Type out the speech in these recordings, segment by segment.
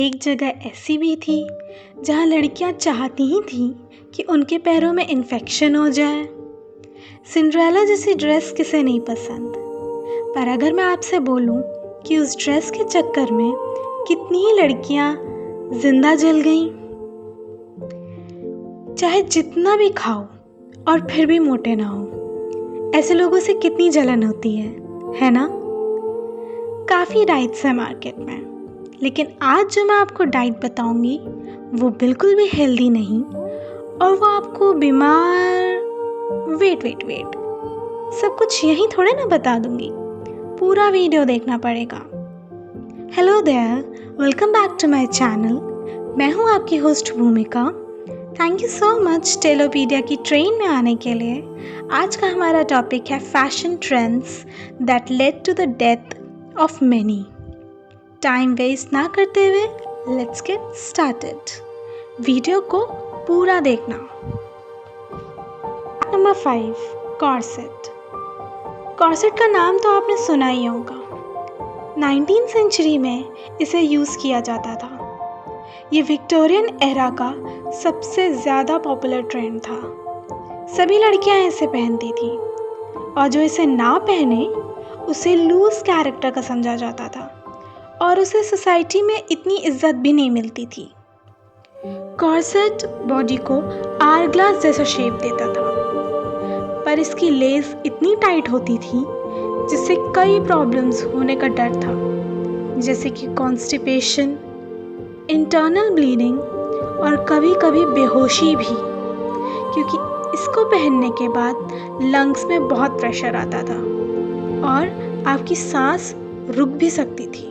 एक जगह ऐसी भी थी जहाँ लड़कियाँ चाहती ही थीं कि उनके पैरों में इन्फेक्शन हो जाए। सिंड्रेला जैसी ड्रेस किसे नहीं पसंद, पर अगर मैं आपसे बोलूं कि उस ड्रेस के चक्कर में कितनी ही लड़कियाँ जिंदा जल गईं। चाहे जितना भी खाओ और फिर भी मोटे ना हो, ऐसे लोगों से कितनी जलन होती है ना? काफ़ी डाइट्स है मार्केट में, लेकिन आज जो मैं आपको डाइट बताऊंगी वो बिल्कुल भी हेल्दी नहीं, और वो आपको बीमार वेट सब कुछ यहीं थोड़े ना बता दूंगी। पूरा वीडियो देखना पड़ेगा। Hello there, welcome back to my channel. मैं हूँ आपकी host Bhumika. Thank you so much Telopedia की ट्रेन में आने के लिए। आज का हमारा टॉपिक है fashion trends that led to the death of many. Time waste ना करते हुए लेट्स गेट स्टार्टेड। वीडियो को पूरा देखना। Number 5, corset. कॉर्सेट का नाम तो आपने सुना ही होगा। 19वीं सेंचुरी में इसे यूज़ किया जाता था। ये विक्टोरियन एरा का सबसे ज़्यादा पॉपुलर ट्रेंड था। सभी लड़कियां इसे पहनती थी, और जो इसे ना पहने उसे लूज कैरेक्टर का समझा जाता था, और उसे सोसाइटी में इतनी इज्जत भी नहीं मिलती थी। कॉर्सेट बॉडी को आवर-ग्लास जैसा शेप देता था, पर इसकी लेस इतनी टाइट होती थी जिससे कई प्रॉब्लम्स होने का डर था, जैसे कि कॉन्स्टिपेशन, इंटरनल ब्लीडिंग और कभी कभी बेहोशी भी, क्योंकि इसको पहनने के बाद लंग्स में बहुत प्रेशर आता था और आपकी सांस रुक भी सकती थी।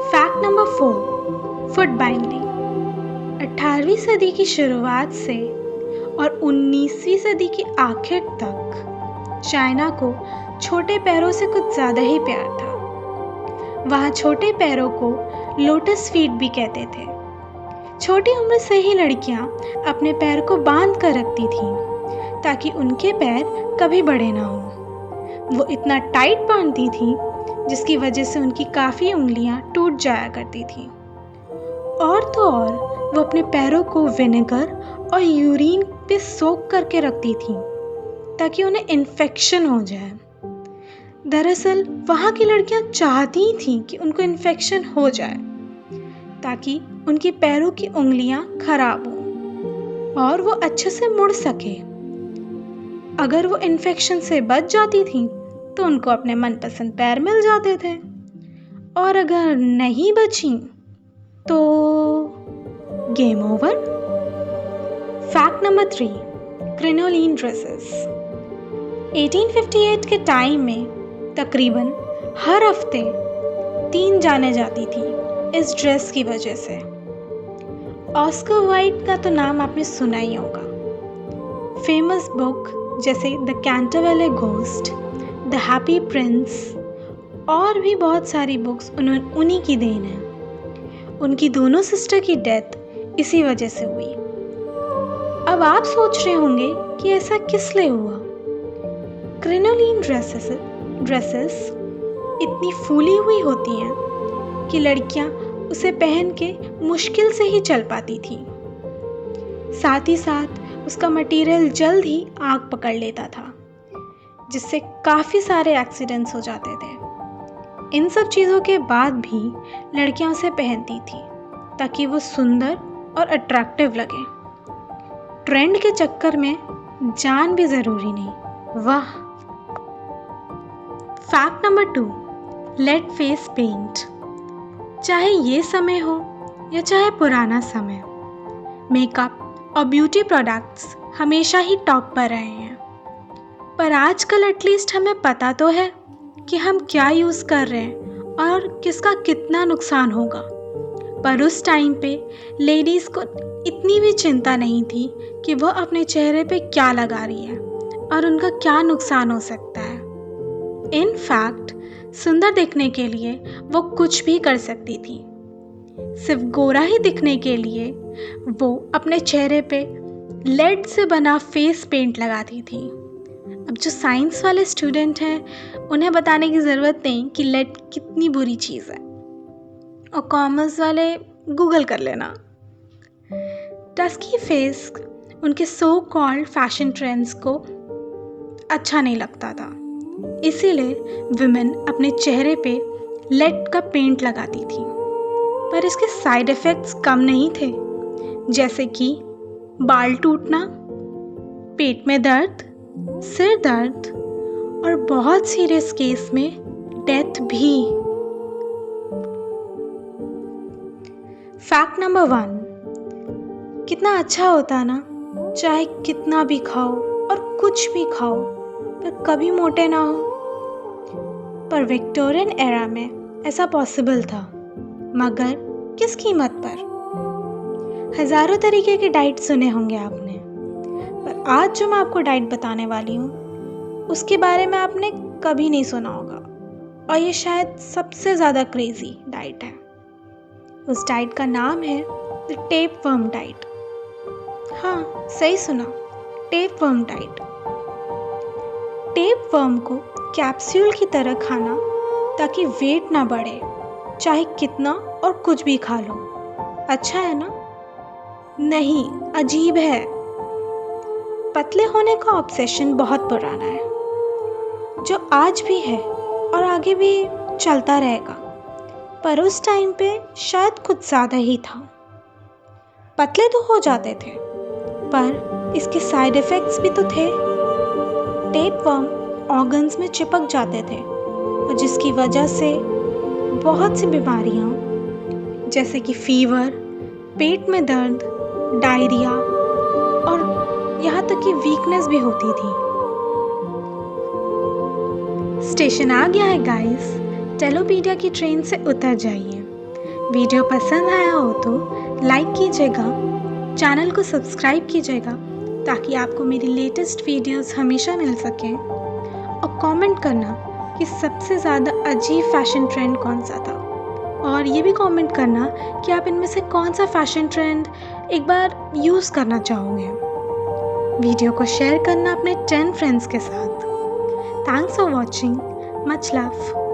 Fact number 4, foot binding. 18वीं सदी की शुरुआत से और 19वीं सदी की आखिर तक चाइना को छोटे पैरों से कुछ ज़्यादा ही प्यार था। वहाँ छोटे पैरों को लोटस फीट भी कहते थे। छोटी उम्र से ही लड़कियाँ अपने पैर को बांध कर रखती थीं ताकि उनके पैर कभी बड़े ना हो। वो इतना टाइट बांधती थीं जिसकी वजह से उनकी काफ़ी उंगलियां टूट जाया करती थीं। और तो और वो अपने पैरों को विनेगर और यूरिन पे सोक करके रखती थीं ताकि उन्हें इन्फेक्शन हो जाए। दरअसल वहाँ की लड़कियां चाहती ही थीं कि उनको इन्फेक्शन हो जाए ताकि उनकी पैरों की उंगलियां खराब हों और वो अच्छे से मुड़ सके। अगर वो इन्फेक्शन से बच जाती थीं तो उनको अपने मनपसंद पैर मिल जाते थे, और अगर नहीं बची तो game over. Fact number 3, crinoline dresses. 1858 के टाइम में तकरीबन हर हफ्ते 3 जाने जाती थी इस ड्रेस की वजह से। ऑस्कर वाइल्ड का तो नाम आपने सुना ही होगा। फेमस बुक जैसे the Canterville ghost, the happy prince और भी बहुत सारी बुक्स उन्हीं की देन है। उनकी दोनों सिस्टर की डेथ इसी वजह से हुई। अब आप सोच रहे होंगे कि ऐसा किस लिए हुआ। क्रिनोलिन ड्रेसेस इतनी फूली हुई होती हैं कि लड़कियां उसे पहन के मुश्किल से ही चल पाती थीं। साथ ही साथ उसका मटेरियल जल्द ही आग पकड़ लेता था, जिससे काफ़ी सारे एक्सीडेंट्स हो जाते थे। इन सब चीज़ों के बाद भी लड़कियां उसे पहनती थी ताकि वो सुंदर और अट्रैक्टिव लगे। ट्रेंड के चक्कर में जान भी ज़रूरी नहीं। वाह। Fact number 2, lead face paint. चाहे ये समय हो या चाहे पुराना समय, मेकअप और ब्यूटी प्रोडक्ट्स हमेशा ही टॉप पर रहे हैं। पर आजकल एटलीस्ट हमें पता तो है कि हम क्या यूज़ कर रहे हैं और किसका कितना नुकसान होगा। पर उस टाइम पे लेडीज़ को इतनी भी चिंता नहीं थी कि वो अपने चेहरे पे क्या लगा रही है और उनका क्या नुकसान हो सकता है। इन फैक्ट सुंदर दिखने के लिए वो कुछ भी कर सकती थी। सिर्फ गोरा ही दिखने के लिए वो अपने चेहरे पे लेड से बना फेस पेंट लगाती थी। अब जो साइंस वाले स्टूडेंट हैं उन्हें बताने की ज़रूरत नहीं कि लेड कितनी बुरी चीज़ है, और कॉमर्स वाले गूगल कर लेना। डस्की फेस उनके सो कॉल्ड फैशन ट्रेंड्स को अच्छा नहीं लगता था, इसीलिए विमेन अपने चेहरे पे लेड का पेंट लगाती थी। पर इसके साइड इफ़ेक्ट्स कम नहीं थे, जैसे कि बाल टूटना, पेट में दर्द, सिर दर्द और बहुत सीरियस केस में डेथ भी। फैक्ट नंबर 1, कितना अच्छा होता ना चाहे कितना भी खाओ और कुछ भी खाओ पर कभी मोटे ना हो। पर विक्टोरियन एरा में ऐसा पॉसिबल था, मगर किस कीमत पर? हज़ारों तरीके की डाइट सुने होंगे आपने, पर आज जो मैं आपको डाइट बताने वाली हूँ उसके बारे में आपने कभी नहीं सुना होगा, और ये शायद सबसे ज़्यादा क्रेजी डाइट है। उस डाइट का नाम है द टेपवर्म डाइट। हाँ, सही सुना, टेपवर्म डाइट। टेपवर्म को कैप्सूल की तरह खाना ताकि वेट ना बढ़े, चाहे कितना और कुछ भी खा लो। अच्छा है ना? नहीं, अजीब है। पतले होने का ऑब्सेशन बहुत पुराना है, जो आज भी है और आगे भी चलता रहेगा, पर उस टाइम पे शायद कुछ ज़्यादा ही था। पतले तो हो जाते थे, पर इसके साइड इफ़ेक्ट्स भी तो थे। टेपवर्म ऑर्गन्स में चिपक जाते थे, और जिसकी वजह से बहुत सी बीमारियाँ जैसे कि फीवर, पेट में दर्द, डायरिया और यहाँ तक कि वीकनेस भी होती थी। स्टेशन आ गया है गाइस, टेलोपीडिया की ट्रेन से उतर जाइए। वीडियो पसंद आया हो तो लाइक कीजिएगा, चैनल को सब्सक्राइब कीजिएगा ताकि आपको मेरी लेटेस्ट वीडियोस हमेशा मिल सकें, और कमेंट करना कि सबसे ज़्यादा अजीब फैशन ट्रेंड कौन सा था, और ये भी कमेंट करना कि आप इनमें से कौन सा फैशन ट्रेंड एक बार यूज़ करना चाहोगे। वीडियो को शेयर करना अपने 10 फ्रेंड्स के साथ। Thanks for watching, much love.